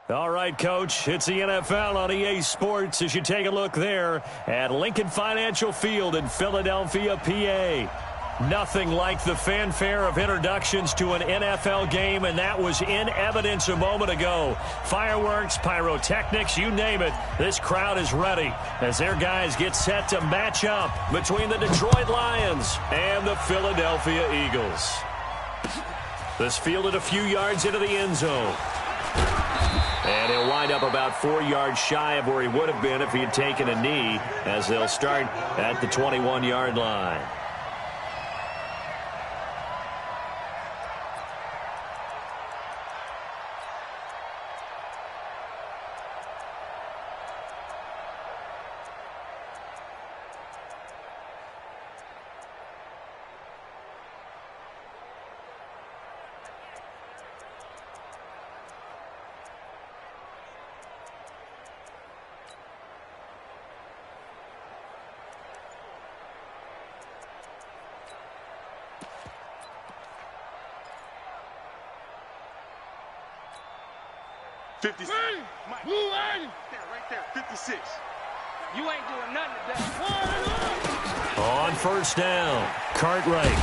All right, Coach, it's the NFL on EA Sports as you take a look there at Lincoln Financial Field in Philadelphia, PA. Nothing like the fanfare of introductions to an NFL game, and that was in evidence a moment ago. Fireworks, pyrotechnics, you name it, this crowd is ready as their guys get set to match up between the Detroit Lions and the Philadelphia Eagles. This fielded a few yards into the end zone. And he'll wind up about 4 yards shy of where he would have been if he had taken a knee, as they'll start at the 21-yard line. Blue line. Right there, 56. You ain't doing nothing today. On first down, Cartwright.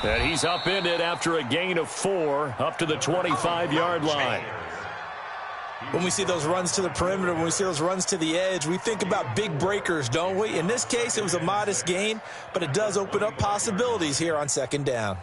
And he's upended after a gain of 4 up to the 25-yard line. When we see those runs to the perimeter, when we see those runs to the edge, we think about big breakers, don't we? In this case, it was a modest gain, but it does open up possibilities here on second down.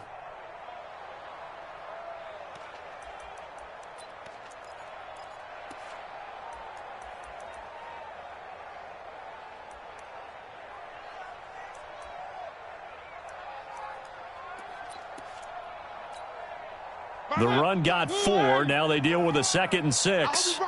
The run got 4. Now they deal with a 2nd and 6.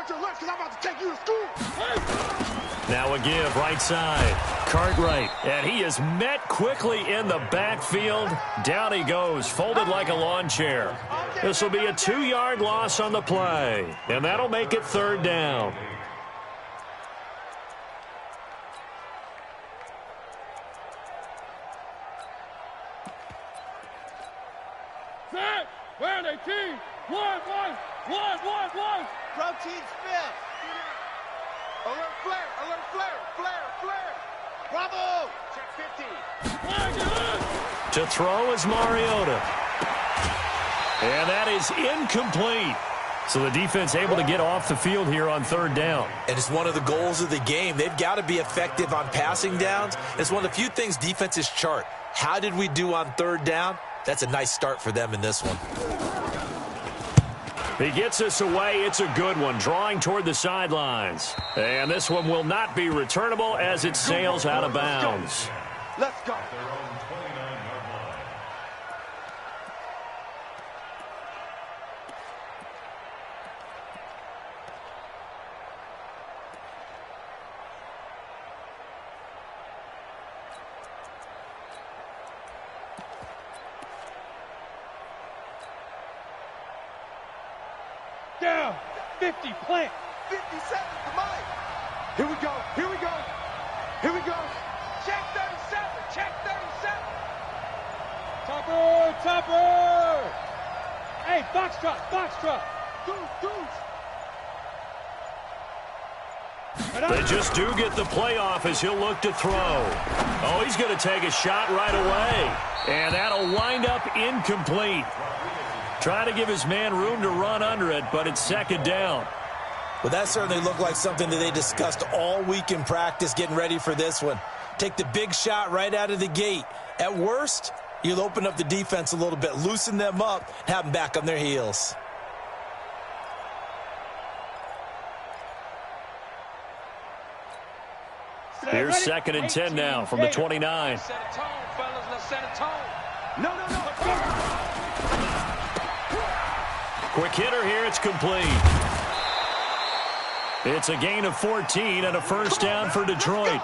Now a give right side. Cartwright. And he is met quickly in the backfield. Down he goes, folded like a lawn chair. This will be a 2-yard loss on the play. And that'll make it 3rd down. Where they team? One. Protein spin. Alert flare. Bravo. Check 50. To throw is Mariota. And that is incomplete. So the defense able to get off the field here on 3rd down. And it's one of the goals of the game. They've got to be effective on passing downs. It's one of the few things defenses chart. How did we do on 3rd down? That's a nice start for them in this one. He gets us away. It's a good one, drawing toward the sidelines. And this one will not be returnable as it sails out of bounds. Let's go. Down, 50, plant. 57 to Mike. Here we go. Check 37. Topper. Hey, box truck. Goose. They just do get the playoff as he'll look to throw. Oh, he's going to take a shot right away. And that'll wind up incomplete. Trying to give his man room to run under it, but it's 2nd down. Well, that certainly looked like something that they discussed all week in practice getting ready for this one. Take the big shot right out of the gate. At worst, you'll open up the defense a little bit, loosen them up, have them back on their heels. Here's 2nd and 10 now from the 29. Set a tone, fellas. Let's set a tone. No. Quick hitter here. It's complete. It's a gain of 14 and a first down for Detroit.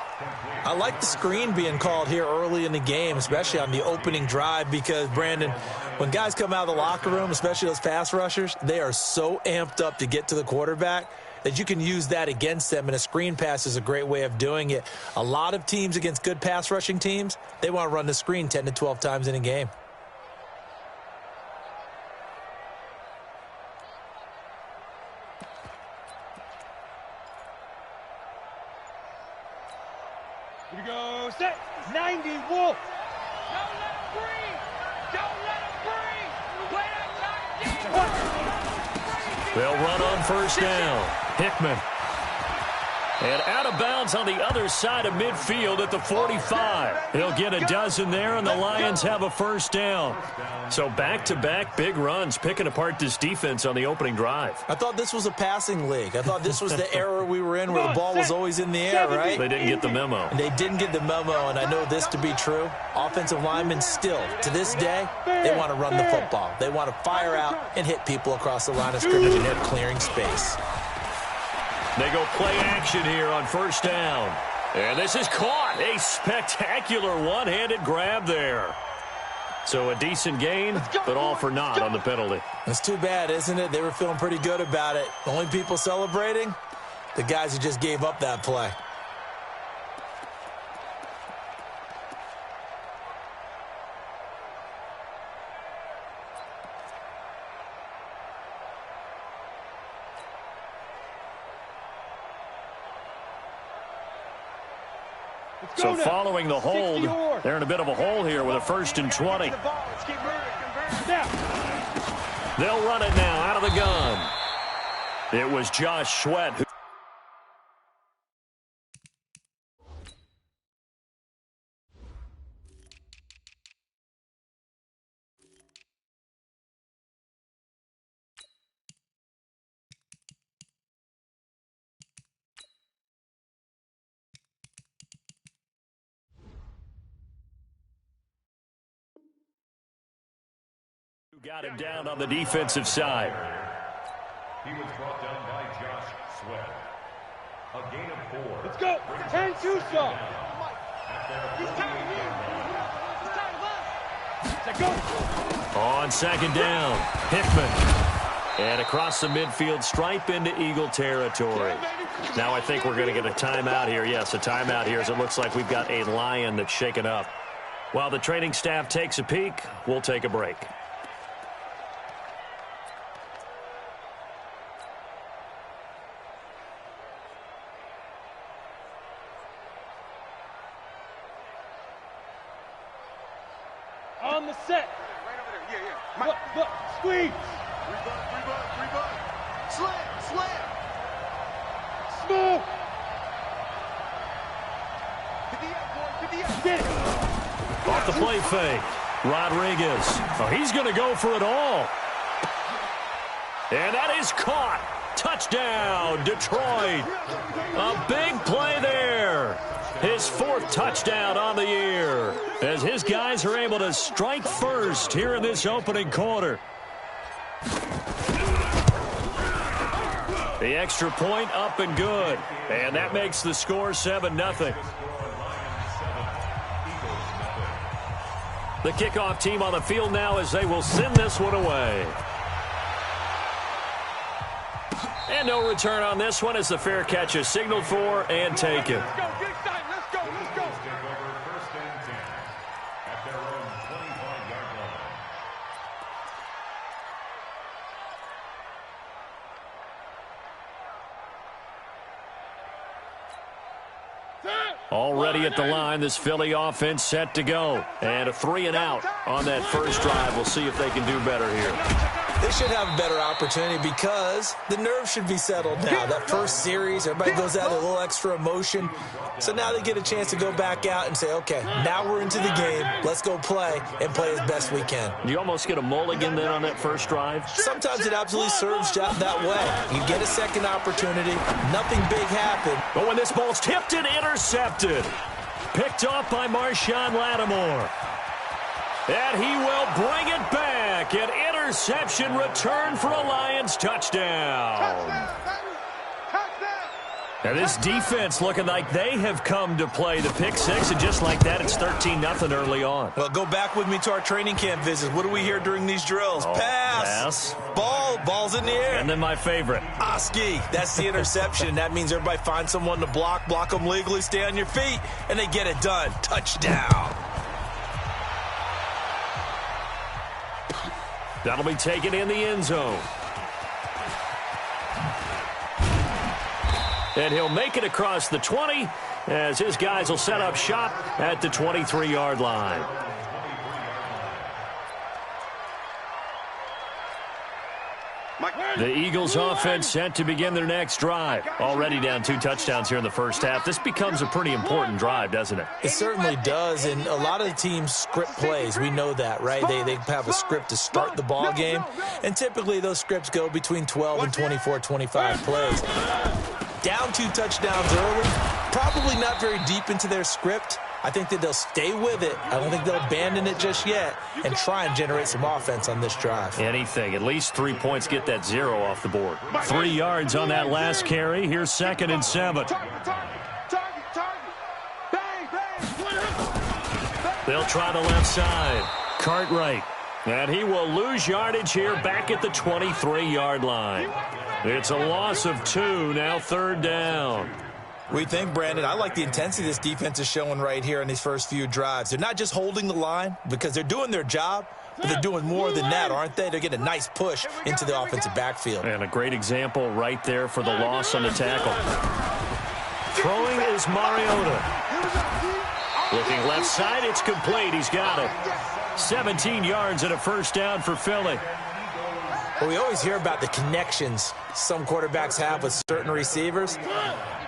I like the screen being called here early in the game, especially on the opening drive, because, Brandon, when guys come out of the locker room, especially those pass rushers, they are so amped up to get to the quarterback that you can use that against them, and a screen pass is a great way of doing it. A lot of teams against good pass rushing teams, they want to run the screen 10 to 12 times in a game. we go. Set. 90, Wolf. Don't let him breathe. Don't let him breathe. Play that time. They'll run on first down. Hickman. And out of bounds on the other side of midfield at the 45. He'll get a dozen there, and the Lions have a first down. So back-to-back big runs, picking apart this defense on the opening drive. I thought this was a passing league. I thought this was the era we were in where the ball was always in the air, right? They didn't get the memo. And they didn't get the memo, and I know this to be true. Offensive linemen still, to this day, they want to run the football. They want to fire out and hit people across the line of scrimmage, and they're clearing space. They go play action here on first down. And this is caught. A spectacular one-handed grab there. So a decent gain, but all for naught on the penalty. That's too bad, isn't it? They were feeling pretty good about it. The only people celebrating, the guys who just gave up that play. So following the hold, they're in a bit of a hole here with a 1st and 20. They'll run it now out of the gun. It was Josh Sweat who... got him down on the defensive side. He was brought down by Josh Sweat. A gain of 4. Let's go. 10-2 shot. On second down, Hickman. And across the midfield stripe into Eagle territory. Now I think we're going to get a timeout here. Yes, a timeout here as it looks like we've got a Lion that's shaken up. While the training staff takes a peek, we'll take a break. On the set. Right over there. Yeah. Look, squeeze. 3 butt. Slam. Smoke. Hit the end. Get it. Off the play fake. Rodriguez. Oh, he's going to go for it all. And that is caught. Touchdown, Detroit. A big play there. His 4th touchdown on the year as his guys are able to strike first here in this opening quarter. The extra point up and good. And that makes the score 7-0. The kickoff team on the field now as they will send this one away. And no return on this one as the fair catch is signaled for and taken. Let's go. Get excited. Let's go. Take over 1st and 10 at their own 25-yard line. Already at the line, this Philly offense set to go. And a 3-and-out on that first drive. We'll see if they can do better here. They should have a better opportunity because the nerves should be settled now. That first series, everybody goes out with a little extra emotion. So now they get a chance to go back out and say, okay, now we're into the game. Let's go play and play as best we can. You almost get a mulligan then on that first drive? Sometimes it absolutely serves that way. You get a second opportunity. Nothing big happened. But when this ball's tipped and intercepted. Picked off by Marshawn Lattimore. And he will bring it back. An interception return for a Lions touchdown. Now this defense looking like they have come to play the pick six, and just like that, it's 13-0 early on. Well, go back with me to our training camp visits. What do we hear during these drills? Pass. Ball's in the air. And then my favorite. Oski. That's the interception. That means everybody finds someone to block them legally, stay on your feet, and they get it done. Touchdown. That'll be taken in the end zone. And he'll make it across the 20, as his guys will set up shop at the 23-yard line. The Eagles offense set to begin their next drive. Already down 2 touchdowns here in the first half. This becomes a pretty important drive, doesn't it? It certainly does, and a lot of the teams script plays. We know that, right? They have a script to start the ball game, and typically those scripts go between 12 and 24, 25 plays. Down 2 touchdowns early, probably not very deep into their script. I think that they'll stay with it. I don't think they'll abandon it just yet and try and generate some offense on this drive. Anything. At least 3 points, get that 0 off the board. 3 yards on that last carry. Here's 2nd and 7. They'll try the left side. Cartwright. And he will lose yardage here back at the 23-yard line. It's a loss of 2, now 3rd down. We think, Brandon, I like the intensity this defense is showing right here in these first few drives. They're not just holding the line because they're doing their job, but they're doing more than that, aren't they? They're getting a nice push into the offensive backfield. And a great example right there for the loss on the tackle. Throwing is Mariota. Looking left side, it's complete. He's got it. 17 yards and a first down for Philly. Well, we always hear about the connections some quarterbacks have with certain receivers.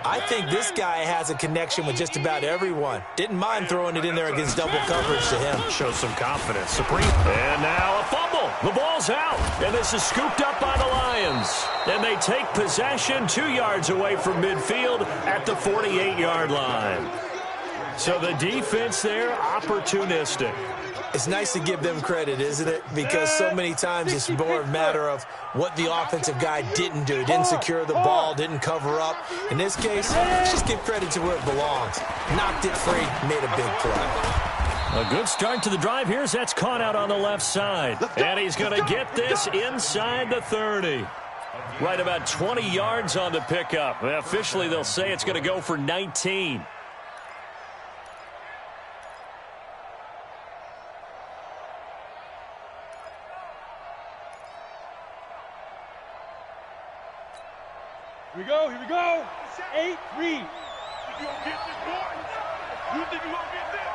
I think this guy has a connection with just about everyone. Didn't mind throwing it in there against double coverage to him. Shows some confidence. Supreme. And now a fumble. The ball's out. And this is scooped up by the Lions. And they take possession 2 yards away from midfield at the 48-yard line. So the defense there, opportunistic. It's nice to give them credit, isn't it? Because so many times it's more a matter of what the offensive guy didn't do. Didn't secure the ball, didn't cover up. In this case, let's just give credit to where it belongs. Knocked it free, made a big play. A good start to the drive here as that's caught out on the left side. And he's going to get this inside the 30. Right about 20 yards on the pickup. Officially, they'll say it's going to go for 19. Here we go, here we go. 8, read. You gonna get this, boy? You think you gonna get this?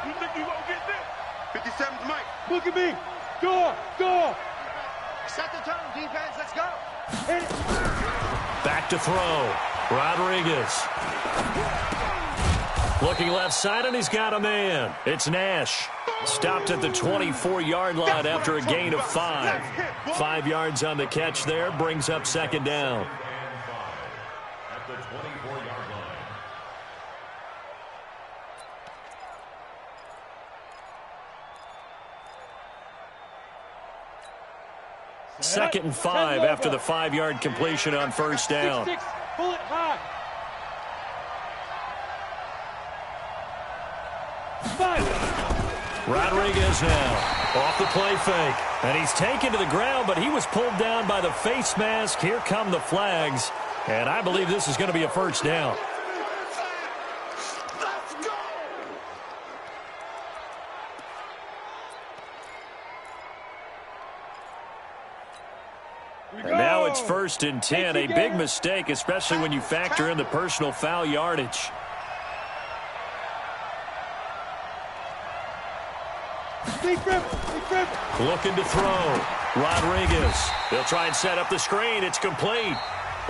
You think you gonna get this? 57's Mike. Look at me. Go, go. Set the tone, defense. Let's go. Hit it. Back to throw. Rodriguez. Looking left side, and he's got a man. It's Nash. Stopped at the 24-yard line after a gain of 5. 5 yards on the catch there, brings up 2nd down. At the 24-yard line. Second and 5 after the 5-yard completion on first down. 6, pull it high. 5. Rodriguez now off the play fake. And he's taken to the ground, but he was pulled down by the face mask. Here come the flags. And I believe this is going to be a first down. And now it's 1st and 10. A big mistake, especially when you factor in the personal foul yardage. Looking to throw. Rodriguez. They'll try and set up the screen. It's complete.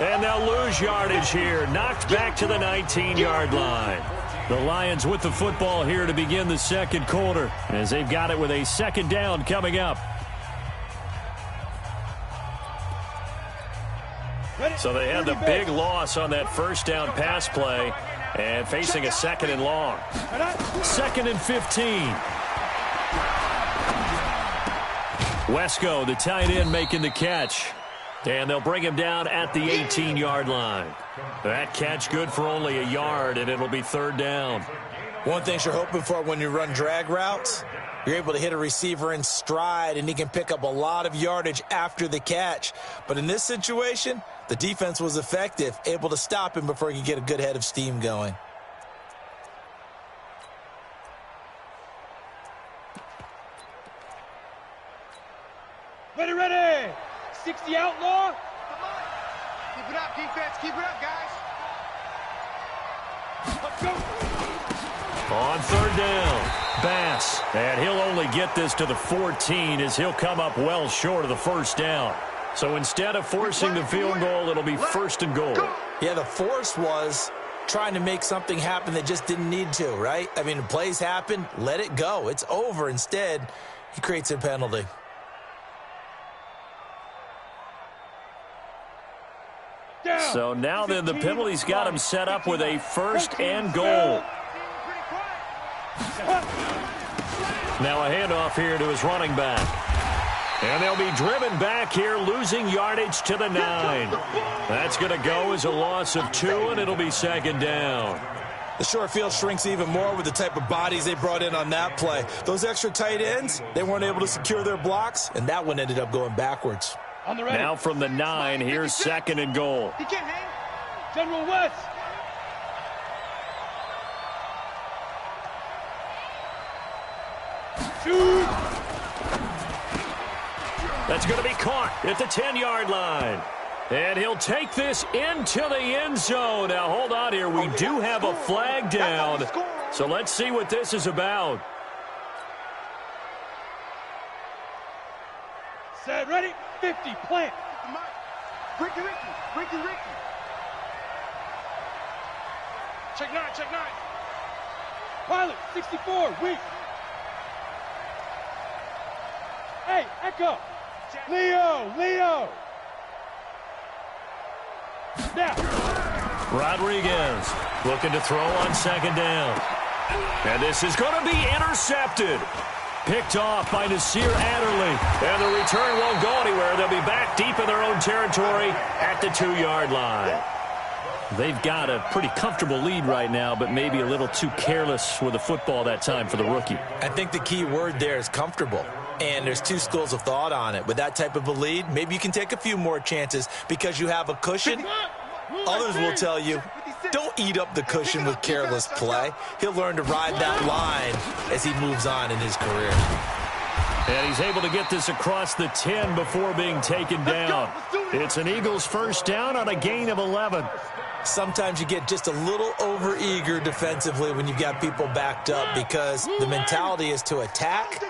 And they'll lose yardage here. Knocked back to the 19-yard line. The Lions with the football here to begin the second quarter, as they've got it with a 2nd down coming up. So they had the big loss on that first down pass play and facing a 2nd and long. 2nd and 15. Wesco, the tight end, making the catch. And they'll bring him down at the 18-yard line. That catch good for only a yard, and it'll be 3rd down. One thing you're hoping for when you run drag routes, you're able to hit a receiver in stride, and he can pick up a lot of yardage after the catch. But in this situation, the defense was effective, able to stop him before he could get a good head of steam going. Ready. 60 outlaw. Keep it up, defense. Keep it up, guys. On third down, Bass. And he'll only get this to the 14 as he'll come up well short of the first down. So instead of forcing the field goal, it'll be first and goal. Yeah, the force was trying to make something happen that just didn't need to, right? I mean, plays happen, let it go. It's over. Instead, he creates a penalty. So now then the penalty's got him set up with a first and goal. Now a handoff here to his running back. And they'll be driven back here, losing yardage to the 9. That's going to go as a loss of 2, and it'll be second down. The short field shrinks even more with the type of bodies they brought in on that play. Those extra tight ends, they weren't able to secure their blocks, and that one ended up going backwards. Now from the 9, here's second and goal. He can't hang. General West. Shoot. That's going to be caught at the 10-yard line. And he'll take this into the end zone. Now, hold on here. We do have a flag down. So let's see what this is about. Set, ready, 50, plant. Ricky. Check 9. Pilot, 64, weak. Hey, Echo. Leo. Now. Rodriguez looking to throw on second down. And this is going to be intercepted. Picked off by Nasir Adderley. And the return won't go anywhere. They'll be back deep in their own territory at the 2-yard line. They've got a pretty comfortable lead right now, but maybe a little too careless with the football that time for the rookie. I think the key word there is comfortable. And there's two schools of thought on it. With that type of a lead, maybe you can take a few more chances because you have a cushion. Others will tell you, don't eat up the cushion with careless play. He'll learn to ride that line as he moves on in his career. And he's able to get this across the 10 before being taken down. It's an Eagles first down on a gain of 11. Sometimes you get just a little over-eager defensively when you've got people backed up because the mentality is to attack,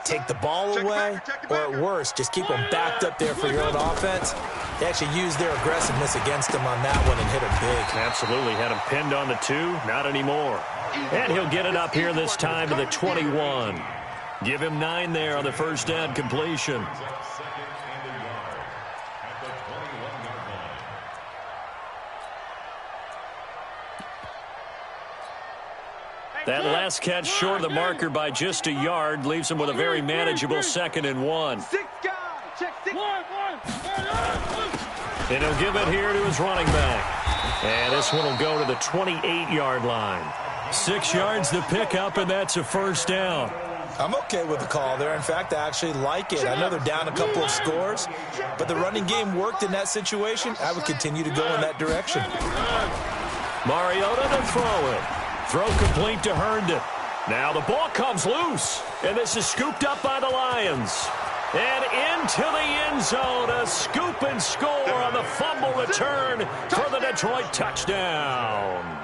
take the ball away, or at worst, just keep them backed up there for your own offense. They actually used their aggressiveness against him on that one and hit him big. Absolutely. Had him pinned on the 2. Not anymore. And he'll get it up here this time to the 21. Give him 9 there on the first down completion. That last catch short of the marker by just a yard leaves him with a very manageable 2nd and 1. And he'll give it here to his running back. And this one will go to the 28-yard line. 6 yards to pick up, and that's a first down. I'm okay with the call there. In fact, I actually like it. I know they're down a couple of scores, but the running game worked in that situation. I would continue to go in that direction. Mariota to throw it. Throw complete to Herndon. Now the ball comes loose, and this is scooped up by the Lions. And into the end zone, a scoop and score on the fumble return for the Detroit touchdown.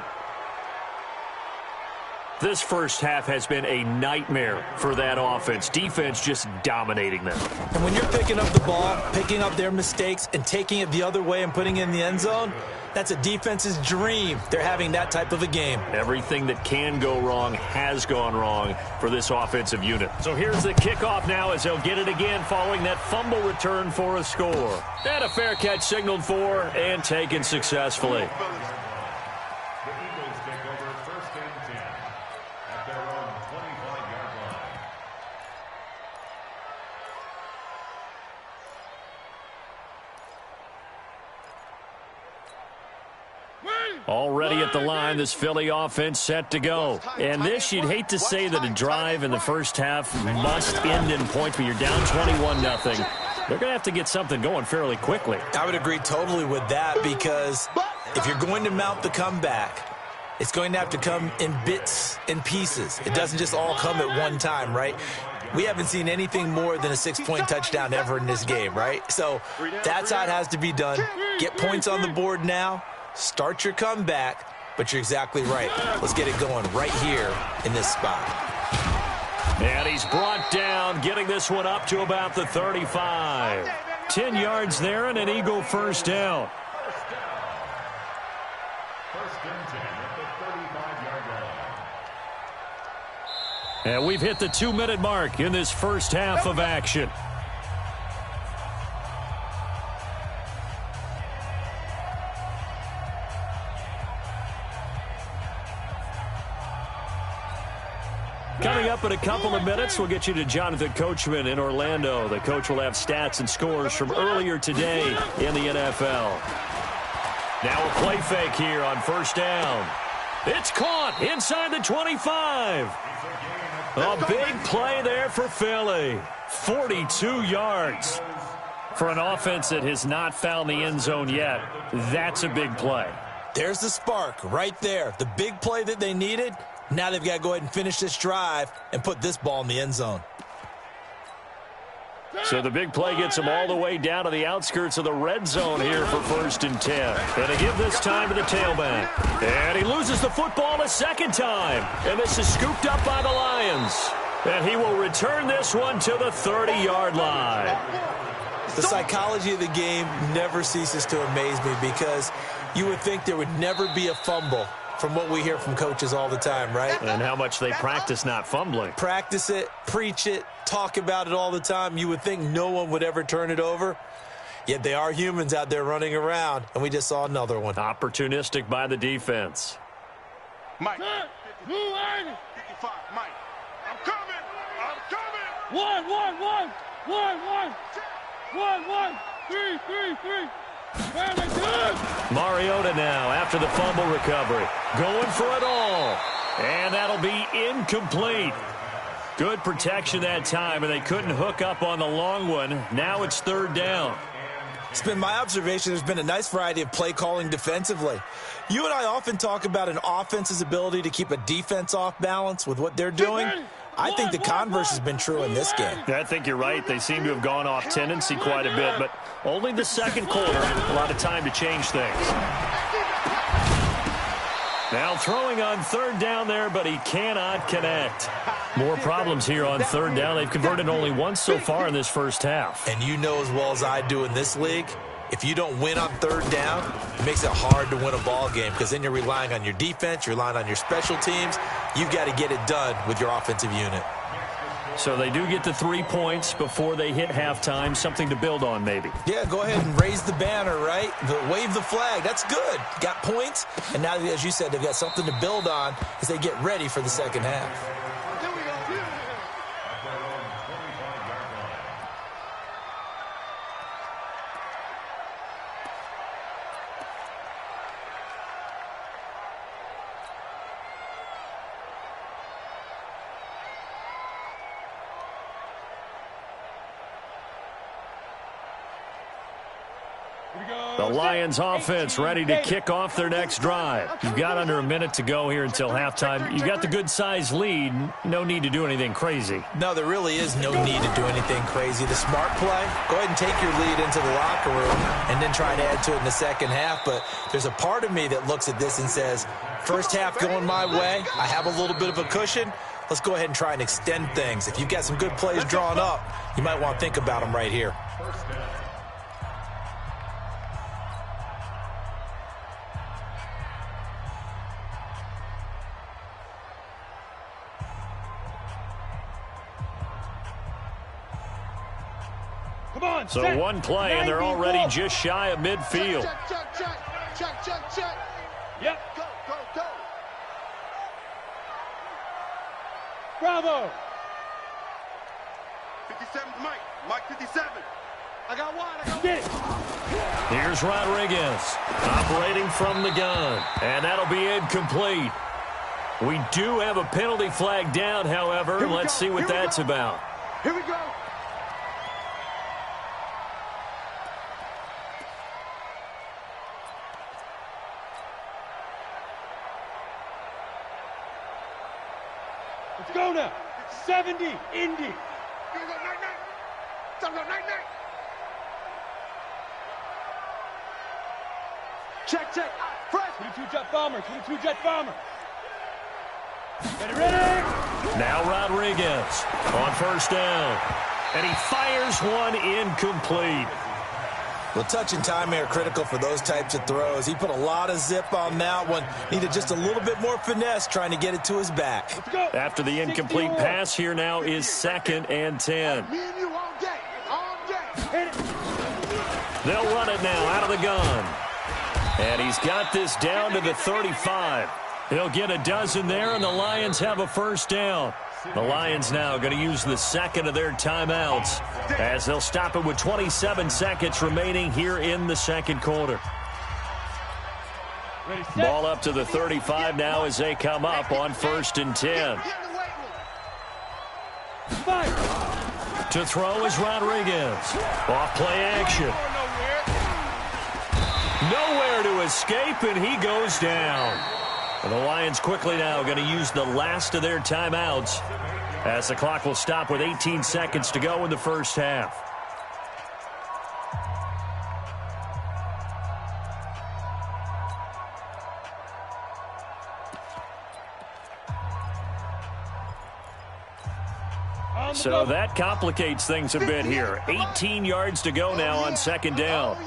This first half has been a nightmare for that offense. Defense just dominating them. And when you're picking up the ball, picking up their mistakes, and taking it the other way and putting it in the end zone, that's a defense's dream. They're having that type of a game. Everything that can go wrong has gone wrong for this offensive unit. So here's the kickoff now as they'll get it again following that fumble return for a score. And a fair catch signaled for and taken successfully. Already at the line, this Philly offense set to go. And this, you'd hate to say that a drive in the first half must end in points, but you're down 21-0. They're going to have to get something going fairly quickly. I would agree totally with that because if you're going to mount the comeback, it's going to have to come in bits and pieces. It doesn't just all come at one time, right? We haven't seen anything more than a 6-point touchdown ever in this game, right? So that's how it has to be done. Get points on the board now. Start your comeback, but you're exactly right. Let's get it going right here in this spot. And he's brought down, getting this one up to about the 35. 10 yards there and an Eagle first down. First and 10 at the 35-yard line. And we've hit the 2-minute mark in this first half of action. Coming up in a couple of minutes, we'll get you to Jonathan Coachman in Orlando. The coach will have stats and scores from earlier today in the NFL. Now a play fake here on first down. It's caught inside the 25. A big play there for Philly. 42 yards. For an offense that has not found the end zone yet, that's a big play. There's the spark right there. The big play that they needed. Now they've got to go ahead and finish this drive and put this ball in the end zone. So the big play gets them all the way down to the outskirts of the red zone here for first and 10. And to give this time to the tailback. And he loses the football a second time. And this is scooped up by the Lions. And he will return this one to the 30-yard line. The psychology of the game never ceases to amaze me because you would think there would never be a fumble from what we hear from coaches all the time, right? And how much they practice not fumbling. Practice it, preach it, talk about it all the time. You would think no one would ever turn it over. Yet they are humans out there running around, and we just saw another one. Opportunistic by the defense. Mike. 55, Mike. I'm coming. I'm coming. 1. 3. Mariota now after the fumble recovery. Going for it all. And that'll be incomplete. Good protection that time, and they couldn't hook up on the long one. Now it's third down. It's been my observation there's been a nice variety of play calling defensively. You and I often talk about an offense's ability to keep a defense off balance with what they're doing. I think the converse has been true in this game. I think you're right. They seem to have gone off tendency quite a bit, but only the second quarter. A lot of time to change things. Now throwing on third down there, but he cannot connect. More problems here on third down. They've converted only once so far in this first half. And you know as well as I do in this league, if you don't win on third down, it makes it hard to win a ball game because then you're relying on your defense, you're relying on your special teams. You've got to get it done with your offensive unit. So they do get the 3 points before they hit halftime, something to build on maybe. Yeah, go ahead and raise the banner, right? Wave the flag. That's good. Got points, and now, as you said, they've got something to build on as they get ready for the second half. The Lions offense ready to kick off their next drive. You've got under a minute to go here until halftime. You've got the good-sized lead. No need to do anything crazy. No, there really is no need to do anything crazy. The smart play, go ahead and take your lead into the locker room and then try to add to it in the second half. But there's a part of me that looks at this and says, first half going my way, I have a little bit of a cushion. Let's go ahead and try and extend things. If you've got some good plays drawn up, you might want to think about them right here. So one play, and they're already just shy of midfield. Check. Yep. Go. Bravo. 57, Mike 57. I got one. Here's Rodriguez operating from the gun, and that'll be incomplete. We do have a penalty flag down, however. Let's see what that's about. Here we go. Let's go now. 70, Indy. Night. Check. Fresh. 22 jet bomber. 22 jet bomber. Get ready. Now Rodriguez on first down. And he fires one incomplete. Well, touch and time are critical for those types of throws. He put a lot of zip on that one. Needed just a little bit more finesse trying to get it to his back. After the incomplete pass, here now is 2nd and 10. Me and you all day. All day. They'll run it now out of the gun. And he's got this down to the 35. He'll get a dozen there, and the Lions have a first down. The Lions now going to use the second of their timeouts as they'll stop it with 27 seconds remaining here in the second quarter. Ball up to the 35 now as they come up on 1st and 10. To throw is Rodriguez. Off play action. Nowhere to escape, and he goes down. And the Lions quickly now going to use the last of their timeouts as the clock will stop with 18 seconds to go in the first half. So that complicates things a bit here. 18 yards to go now on 2nd down.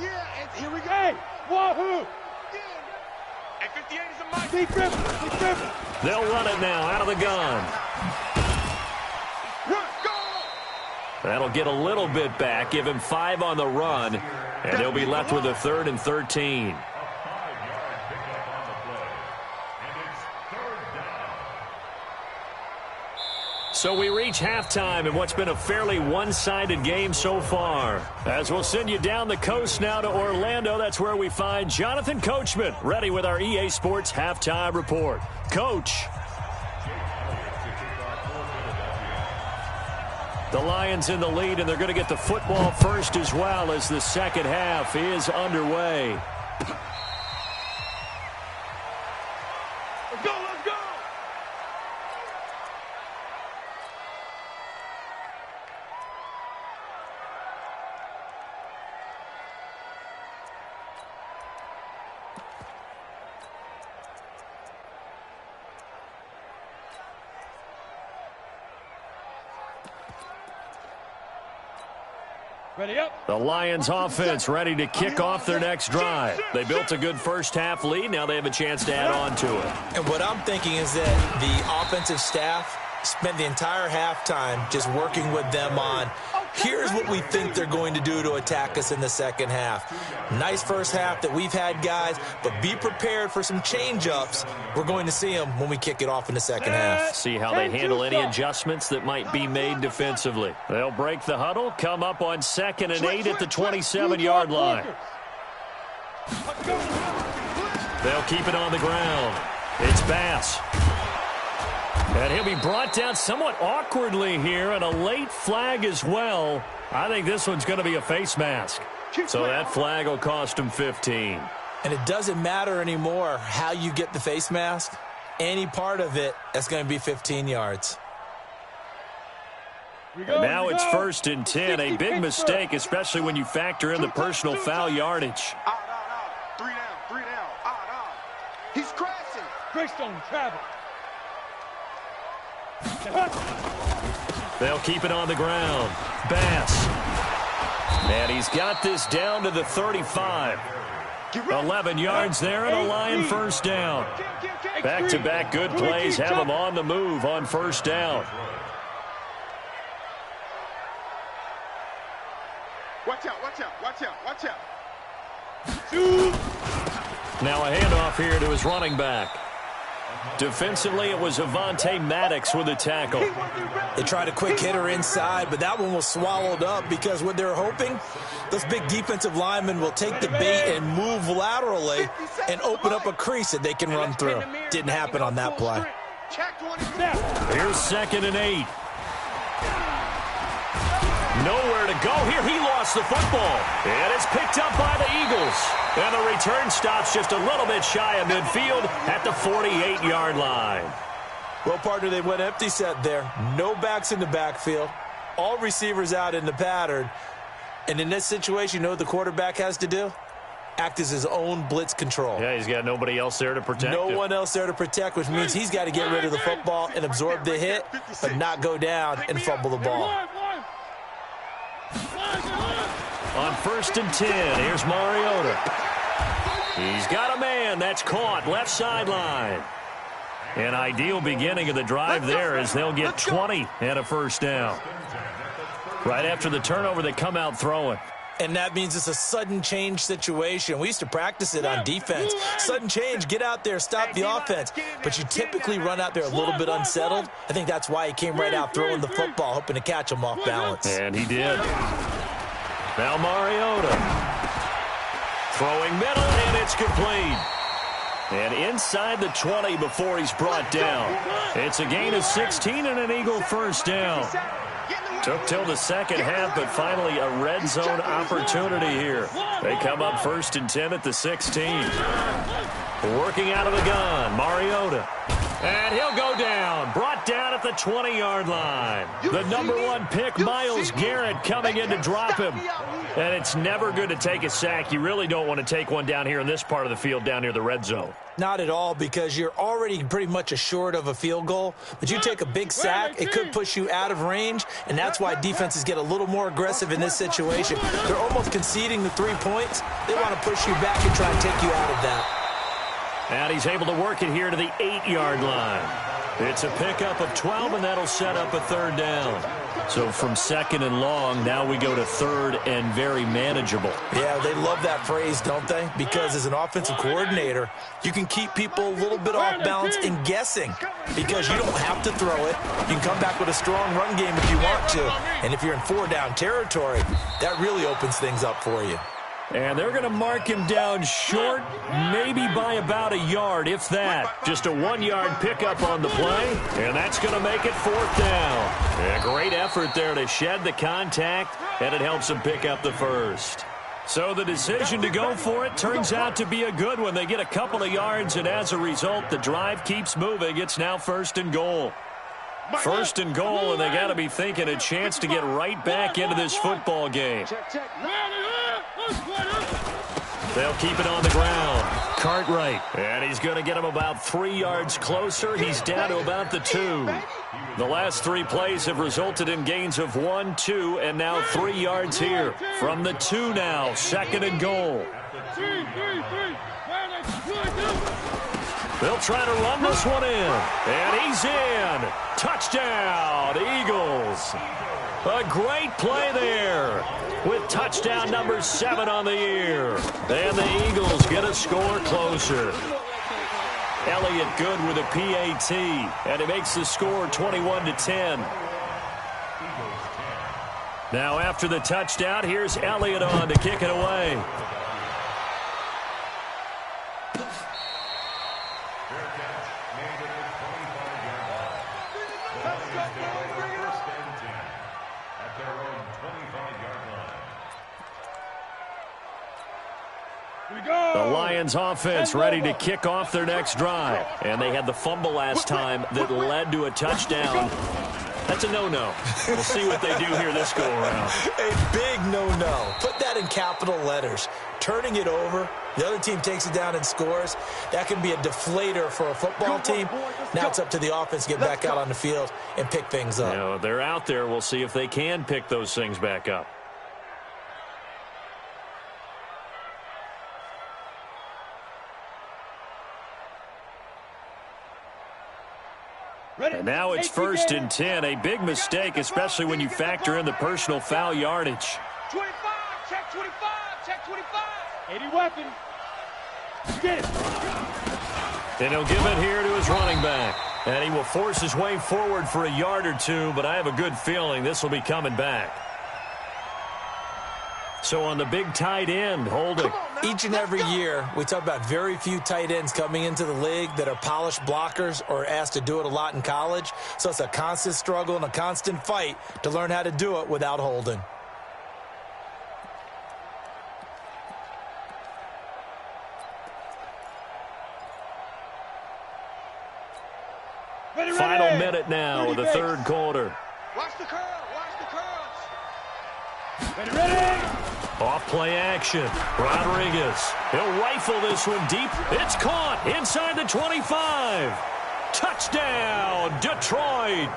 Here we go. Wahoo. They'll run it now out of the gun. That'll get a little bit back, give him 5 on the run, and they'll be left with a 3rd and 13. So we reach halftime in what's been a fairly one-sided game so far. As we'll send you down the coast now to Orlando, that's where we find Jonathan Coachman, ready with our EA Sports Halftime Report. Coach. The Lions in the lead, and they're going to get the football first as well as the second half is underway. Let's go, let's go. Ready up. The Lions offense ready to kick off their next drive. They built a good first half lead. Now they have a chance to add on to it. And what I'm thinking is that the offensive staff spent the entire halftime just working with them on, here's what we think they're going to do to attack us in the second half. Nice first half that we've had, guys, but be prepared for some change-ups. We're going to see them when we kick it off in the second half. See how they handle any adjustments that might be made defensively. They'll break the huddle, come up on 2nd and 8 at the 27-yard line. They'll keep it on the ground. It's Bass. And he'll be brought down somewhat awkwardly here, and a late flag as well. I think this one's going to be a face mask. So that flag will cost him 15. And it doesn't matter anymore how you get the face mask. Any part of it, that's going to be 15 yards. Now it's 1st and 10. A big mistake, especially when you factor in the personal foul yardage. Out. 3 down. Out. He's crashing. Greystone travel. They'll keep it on the ground. Bass. And he's got this down to the 35. 11 yards there and a Lion first down. Back-to-back good plays have him on the move on first down. Watch out. Now a handoff here to his running back. Defensively, it was Avonte Maddox with a tackle. They tried a quick hitter inside, but that one was swallowed up because what they're hoping, those big defensive linemen will take the bait and move laterally and open up a crease that they can run through. Didn't happen on that play. Here's 2nd and 8. Nowhere to go here. He lost the football. And it's picked up by the Eagles. And the return stops just a little bit shy of midfield at the 48-yard line. Well, partner, they went empty set there. No backs in the backfield. All receivers out in the pattern. And in this situation, you know what the quarterback has to do? act as his own blitz control. Yeah, he's got nobody else there to protect him. No one else there to protect, which means he's got to get rid of the football and absorb the hit, but not go down and fumble the ball. On 1st and 10, here's Mariota. He's got a man. That's caught. Left sideline. An ideal beginning of the drive there as they'll get 20 and a first down. Right after the turnover, they come out throwing. And that means it's a sudden change situation. We used to practice it on defense. Sudden change, get out there, stop the offense. But you typically run out there a little bit unsettled. I think that's why he came right out throwing the football, hoping to catch him off balance. And he did. Now Mariota. Throwing middle, and it's complete. And inside the 20 before he's brought down. It's a gain of 16 and an Eagle first down. Took till the second half, but finally a red zone opportunity here. They come up 1st and 10 at the 16. Working out of the gun, Mariota. And he'll go down. Brought down at the 20-yard line. The #1 pick, Myles Garrett, coming in to drop him. And it's never good to take a sack. You really don't want to take one down here in this part of the field down near the red zone. Not at all, because you're already pretty much assured of a field goal. But you take a big sack, it could push you out of range, and that's why defenses get a little more aggressive in this situation. They're almost conceding the 3 points. They want to push you back and try and take you out of that. And he's able to work it here to the 8-yard line. It's a pickup of 12, and that'll set up a third down. So from 2nd and long, now we go to 3rd and very manageable. Yeah, they love that phrase, don't they? Because as an offensive coordinator, you can keep people a little bit off balance and guessing because you don't have to throw it. You can come back with a strong run game if you want to. And if you're in 4-down territory, that really opens things up for you. And they're going to mark him down short, maybe by about a yard, if that. Just a 1-yard pickup on the play, and that's going to make it 4th down. A great effort there to shed the contact, and it helps them pick up the first. So the decision to go for it turns out to be a good one. They get a couple of yards, and as a result, the drive keeps moving. It's now 1st and goal. 1st and goal, and they got to be thinking a chance to get right back into this football game. They'll keep it on the ground. Cartwright. And he's going to get him about 3 yards closer. He's down to about the 2. The last 3 plays have resulted in gains of 1, 2, and now 3 yards here. From the 2 now, 2nd and goal. They'll try to run this one in. And he's in. Touchdown, Eagles. A great play there with touchdown number 7 on the year. And the Eagles get a score closer. Elliott good with a PAT, and it makes the score 21-10. Now after the touchdown, here's Elliott on to kick it away. The Lions offense ready to kick off their next drive. And they had the fumble last time that led to a touchdown. That's a no-no. We'll see what they do here this go-around. A big no-no. Put that in capital letters. Turning it over, the other team takes it down and scores. That can be a deflator for a football team. Now it's up to the offense to get back out on the field and pick things up. You know, they're out there. We'll see if they can pick those things back up. And now it's 1st and 10. A big mistake, especially when you factor in the personal foul yardage. 25, check 25, check 25. 80 weapon. Get it. And he'll give it here to his running back. And he will force his way forward for a yard or two, but I have a good feeling this will be coming back. So on the big tight end, holding. Each and every year, we talk about very few tight ends coming into the league that are polished blockers or asked to do it a lot in college. So it's a constant struggle and a constant fight to learn how to do it without holding. Final minute now of the third quarter. Watch the curl, watch the curls. Off play action. Rodriguez. He'll rifle this one deep. It's caught inside the 25. Touchdown, Detroit.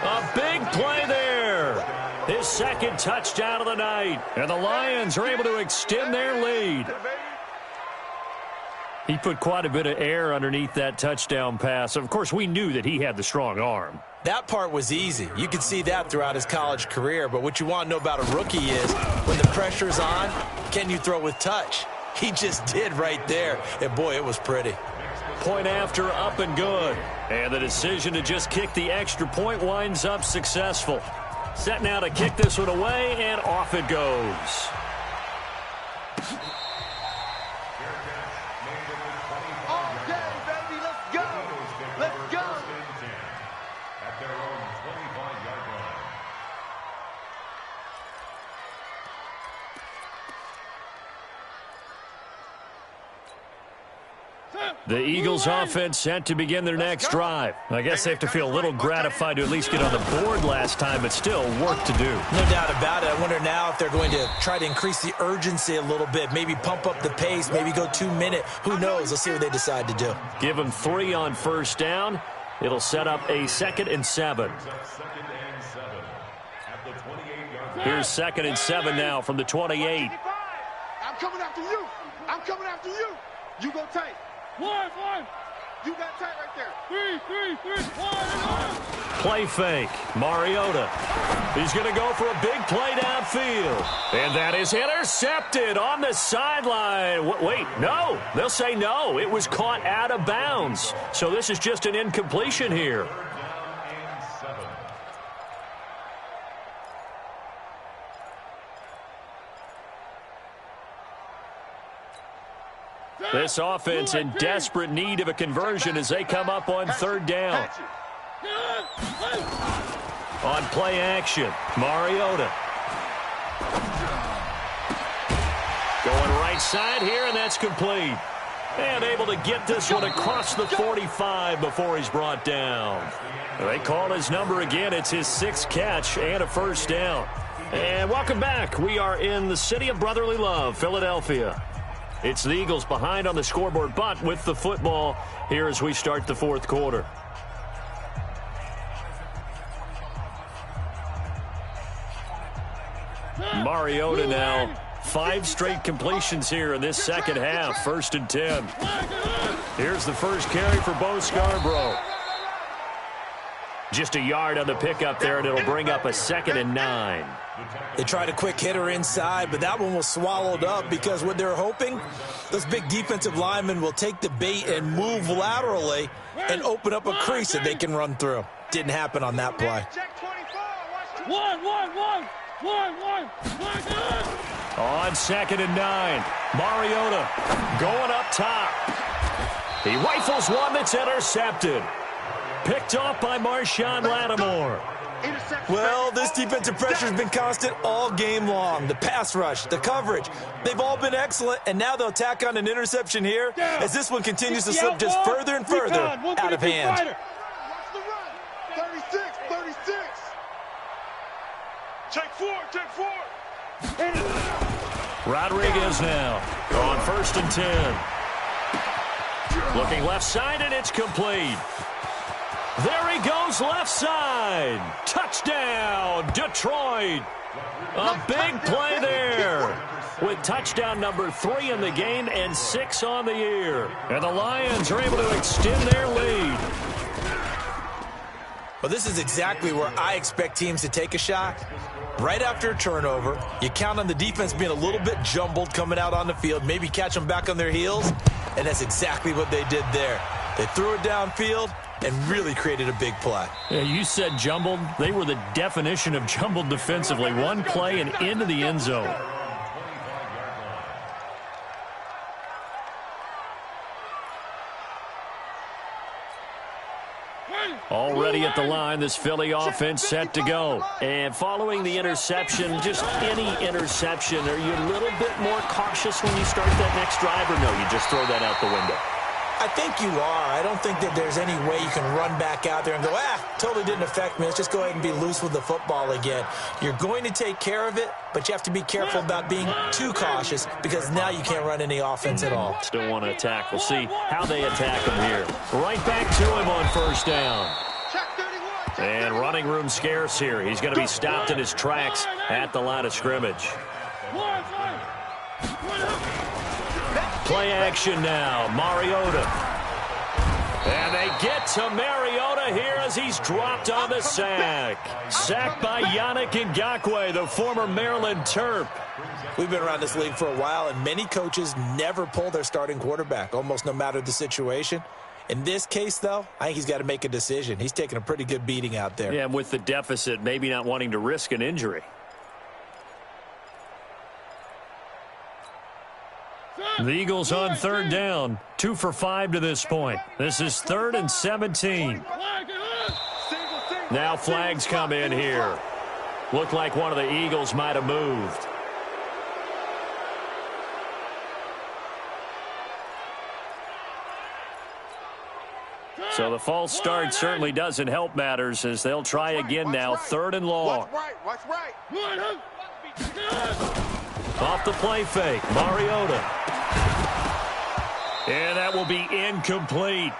A big play there. His second touchdown of the night. And the Lions are able to extend their lead. He put quite a bit of air underneath that touchdown pass. Of course, we knew that he had the strong arm. That part was easy. You could see that throughout his college career. But what you want to know about a rookie is when the pressure's on, can you throw with touch? He just did right there. And, boy, it was pretty. Point after, up and good. And the decision to just kick the extra point winds up successful. Set now to kick this one away, and off it goes. Okay, baby, let's go. Let's go. At their own 25-yard line. The Eagles offense set to begin their next drive. I guess they have to feel a little gratified to at least get on the board last time, but still work to do. No doubt about it. I wonder now if they're going to try to increase the urgency a little bit, maybe pump up the pace, maybe go 2-minute. Who knows? Let's see what they decide to do. Give them 3 on first down. It'll set up a 2nd and 7. Here's 2nd and 7 now from the 28. I'm coming after you. I'm coming after you. You go tight. One. You got tight right there. Three. One. Play fake. Mariota. He's going to go for a big play downfield. And that is intercepted on the sideline. Wait, no. They'll say no. It was caught out of bounds. So this is just an incompletion here. This offense in desperate need of a conversion as they come up on 3rd down. On play action, Mariota. Going right side here, and that's complete. And able to get this one across the 45 before he's brought down. They call his number again. It's his 6th catch and a first down. And welcome back. We are in the city of brotherly love, Philadelphia. It's the Eagles behind on the scoreboard, but with the football here as we start the 4th quarter. Mariota now, 5 straight completions here in this second half, 1st and 10. Here's the first carry for Bo Scarborough. Just a yard on the pickup there, and it'll bring up a 2nd and 9. They tried a quick hitter inside, but that one was swallowed up because what they're hoping, those big defensive linemen will take the bait and move laterally and open up a crease that they can run through. Didn't happen on that play. One. On 2nd and 9, Mariota going up top. He rifles one that's intercepted. Picked off by Marshawn Lattimore. Well, this defensive pressure has been constant all game long. The pass rush, the coverage, they've all been excellent, and now they'll tack on an interception here as this one continues to slip just further and further out of hand. 36. Check four. Rodriguez now on 1st and 10. Looking left side, and it's complete. There he goes left side. Touchdown, Detroit. A big play there with touchdown number 3 in the game and 6 on the year. And the Lions are able to extend their lead. Well, this is exactly where I expect teams to take a shot. Right after a turnover, you count on the defense being a little bit jumbled coming out on the field, maybe catch them back on their heels, and that's exactly what they did there. They threw it downfield and really created a big play. Yeah, you said jumbled. They were the definition of jumbled defensively. One play and into the end zone. Already at the line, this Philly offense set to go. And following the interception, just any interception, are you a little bit more cautious when you start that next drive, or no, you just throw that out the window? I think you are. I don't think that there's any way you can run back out there and go, totally didn't affect me. Let's just go ahead and be loose with the football again. You're going to take care of it, but you have to be careful about being too cautious because now you can't run any offense at all. Still want to attack. We'll see how they attack him here. Right back to him on first down. And running room scarce here. He's going to be stopped in his tracks at the line of scrimmage. Play action now. Mariota. And they get to Mariota here as he's dropped on the sack. Sacked by Yannick Ngakoue, the former Maryland Terp. We've been around this league for a while, and many coaches never pull their starting quarterback, almost no matter the situation. In this case, though, I think he's got to make a decision. He's taking a pretty good beating out there. Yeah, and with the deficit, maybe not wanting to risk an injury. The Eagles on third down, 2 for 5 to this point. This is 3rd and 17. Now flags come in here. Looked like one of the Eagles might have moved. So the false start certainly doesn't help matters as they'll try again now, 3rd and long. Watch right. Off the play fake, Mariota. And that will be incomplete.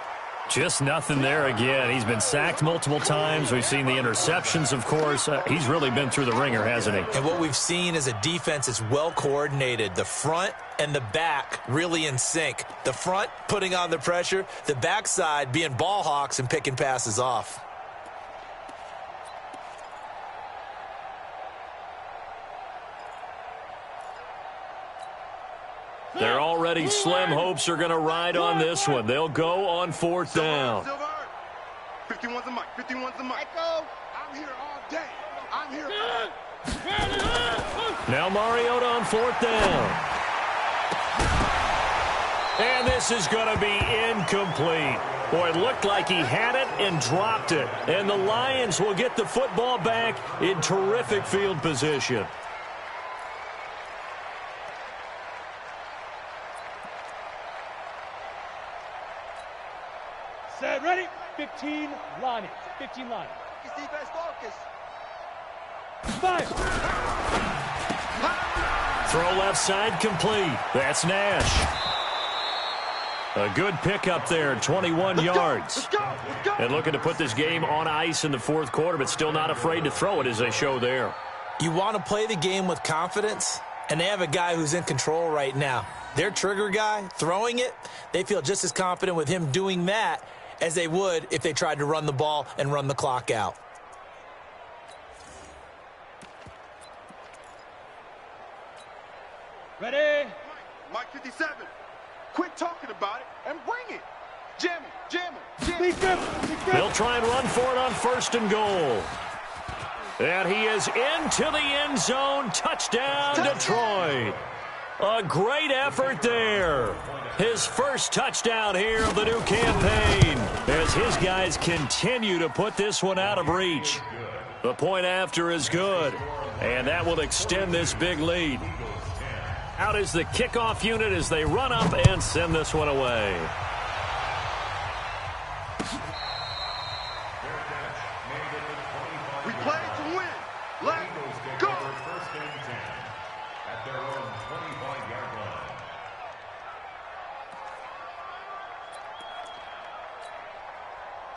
Just nothing there again. He's been sacked multiple times. We've seen the interceptions, of course. He's really been through the ringer, hasn't he? And what we've seen is a defense that's well coordinated. The front and the back really in sync. The front putting on the pressure. The backside being ball hawks and picking passes off. They're already slim hopes are going to ride on this one. They'll go on 4th down. 51's the mic. 51's the mic. I'm here all day. I'm here. Now Mariota on 4th down. And this is going to be incomplete. Boy, it looked like he had it and dropped it. And the Lions will get the football back in terrific field position. Set, ready? 15 lining. 15 lining. Defense focus. 5. Throw left side complete. That's Nash. A good pickup there, 21 yards. Let's go. And looking to put this game on ice in the 4th quarter, but still not afraid to throw it as they show there. You want to play the game with confidence, and they have a guy who's in control right now. Their trigger guy, throwing it, they feel just as confident with him doing that as they would if they tried to run the ball and run the clock out. Ready? Mike 57. Quit talking about it and bring it. Jam him. They'll try and run for it on 1st and goal. And he is into the end zone. Touchdown, Detroit. A great effort there. His first touchdown here of the new campaign as his guys continue to put this one out of reach. The point after is good, and that will extend this big lead. Out is the kickoff unit as they run up and send this one away. We play to win. Let's go. At their own 25-yard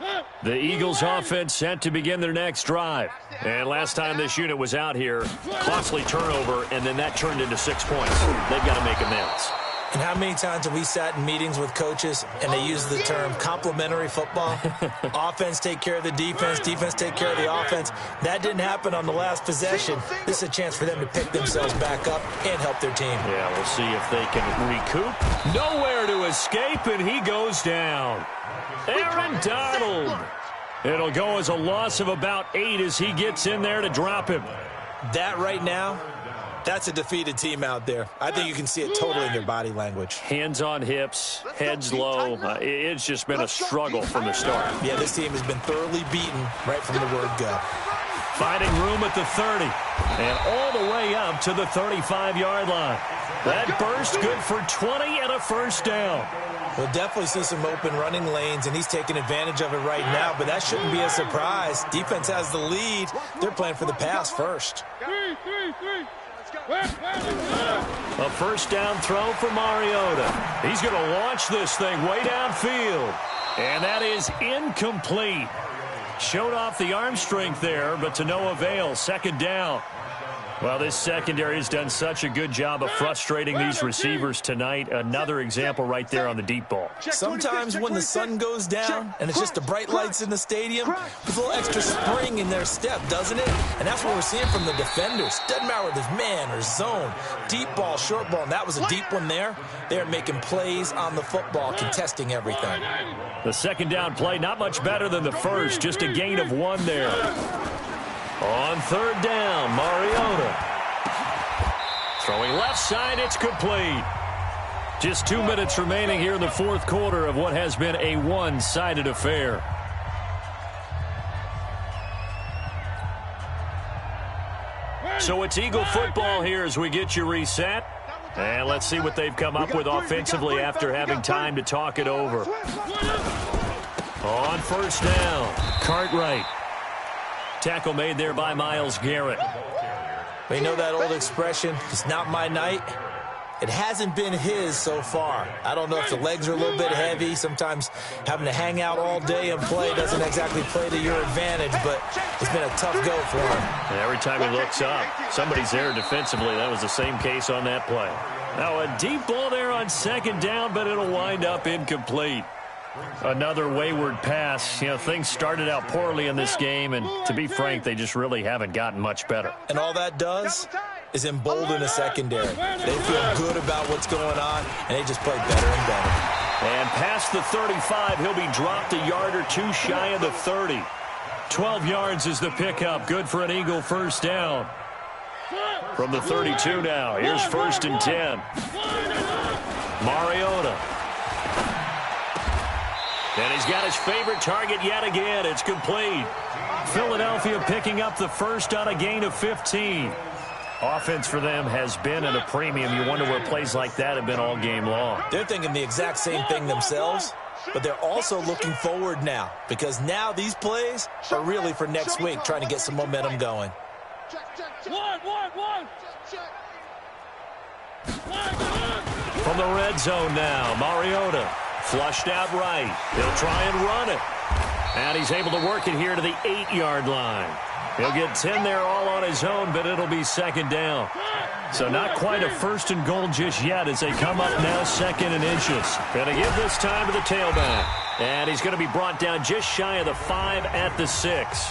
line. The Eagles offense set to begin their next drive. And last time this unit was out here, costly turnover, and then that turned into 6 points. They've got to make amends. And how many times have we sat in meetings with coaches and they use the term complementary football? Offense take care of the defense, defense take care of the offense. That didn't happen on the last possession. This is a chance for them to pick themselves back up and help their team. Yeah, we'll see if they can recoup. Nowhere to escape, and he goes down. Aaron Donald. It'll go as a loss of about 8 as he gets in there to drop him. That right now, that's a defeated team out there. I think you can see it totally in their body language. Hands on hips, heads low. It's just been a struggle from the start. Yeah, this team has been thoroughly beaten right from the word go. Finding room at the 30. And all the way up to the 35-yard line. That burst good for 20 and a first down. We'll definitely see some open running lanes, and he's taking advantage of it right now, but that shouldn't be a surprise. Defense has the lead. They're playing for the pass first. A first down throw for Mariota. He's going to launch this thing way downfield. And that is incomplete. Showed off the arm strength there, but to no avail. Second down. Well, this secondary has done such a good job of frustrating these receivers tonight. Another example right there on the deep ball. Sometimes when the sun goes down and it's just the bright lights in the stadium, there's a little extra spring in their step, doesn't it? And that's what we're seeing from the defenders. Doesn't matter whether it's man or zone, deep ball, short ball, and that was a deep one there. They're making plays on the football, contesting everything. The second down play, not much better than the first, just a gain of 1 there. On third down, Mariota. Throwing left side, it's complete. Just 2 minutes remaining here in the fourth quarter of what has been a one-sided affair. So it's Eagle football here as we get you reset. And let's see what they've come up with offensively after having time to talk it over. On first down, Cartwright. Tackle made there by Myles Garrett. We know that old expression, it's not my night. It hasn't been his so far. I don't know if the legs are a little bit heavy. Sometimes having to hang out all day and play doesn't exactly play to your advantage, but it's been a tough go for him. And every time he looks up, somebody's there defensively. That was the same case on that play. Now a deep ball there on second down, but it'll wind up incomplete. Another wayward pass. You know, things started out poorly in this game, and to be frank, they just really haven't gotten much better. And all that does is embolden the secondary. They feel good about what's going on, and they just play better and better. And past the 35, he'll be dropped a yard or two shy of the 30. 12 yards is the pickup. Good for an Eagle first down. From the 32 now, here's first and 10. Mariota. And he's got his favorite target yet again. It's complete. Philadelphia picking up the first on a gain of 15. Offense for them has been at a premium. You wonder where plays like that have been all game long. They're thinking the exact same thing themselves, but they're also looking forward now because now these plays are really for next week, trying to get some momentum going. From the red zone now, Mariota. Flushed out right. He'll try and run it. And he's able to work it here to the 8-yard line. He'll get 10 there all on his own, but it'll be second down. So not quite a first and goal just yet as they come up now second and inches. Going to give this time to the tailback. And he's going to be brought down just shy of the 5 at the 6.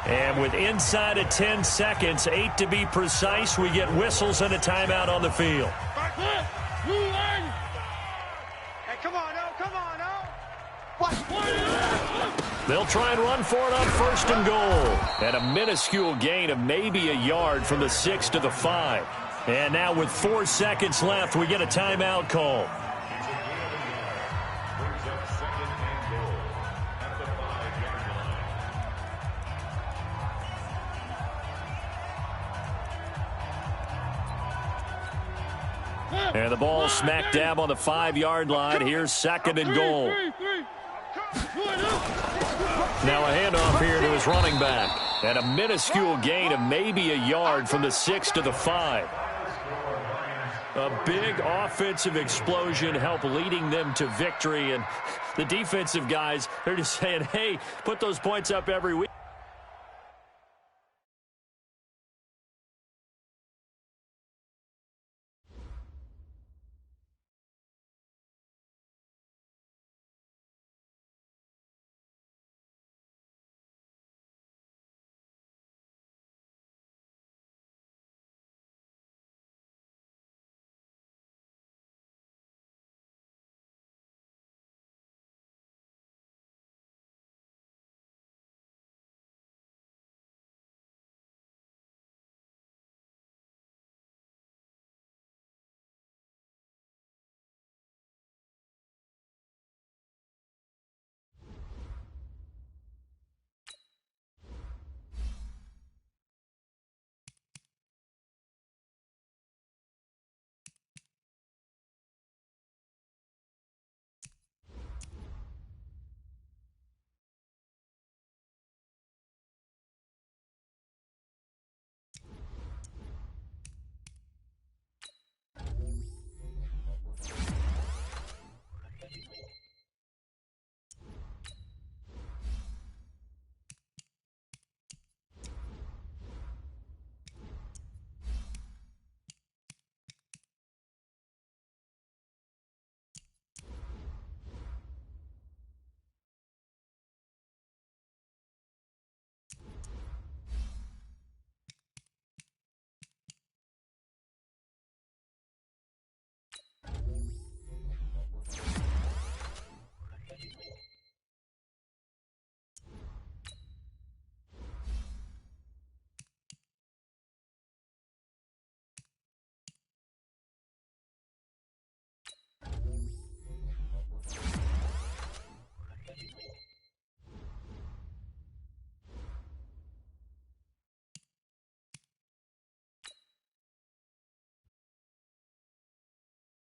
And with inside of 10 seconds, 8 to be precise, we get whistles and a timeout on the field. Come on, no, come on, no. They'll try and run for it on first and goal. And a minuscule gain of maybe a yard from the 6 to the 5. And now with 4 seconds left, we get a timeout call. And the ball smack dab on the 5-yard line. Here's second and goal. Now a handoff here to his running back. And a minuscule gain of maybe a yard from the 6 to the 5. A big offensive explosion help leading them to victory. And the defensive guys, they're just saying, hey, put those points up every week.